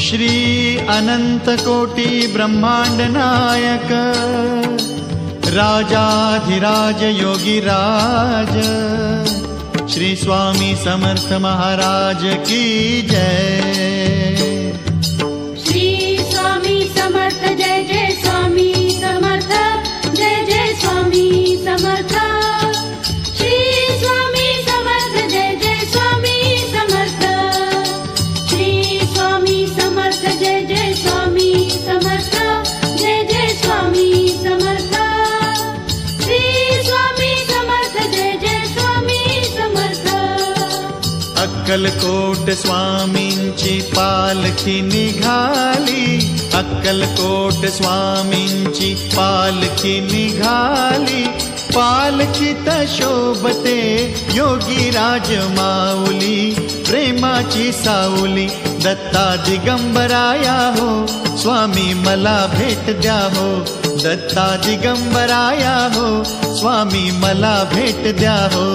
श्री अनंत कोटी ब्रह्मांड नायक राजाधिराज योगीराज श्री स्वामी समर्थ महाराज की जय। श्री स्वामी समर्थ जय जय स्वामी समर्थ जय जय स्वामी समर्थ। श्री स्वामी समर्थ जय जय स्वामी समर्थ। श्री स्वामी समर्थ जय जय स्वामी समर्थ जय जय स्वामी समर्थ। श्री स्वामी समर्थ जय जय स्वामी समर्थ। अक्कलकोट स्वामींची पालखी निघाली, अक्कलकोट स्वामींची पालखी निघाली, पालखीत शोभते योगीराज माऊली, प्रेमाची सावली दत्ता दिगंबराया हो, स्वामी मला भेट द्या हो, दत्ता दिगंबराया हो, स्वामी मला भेट द्या हो।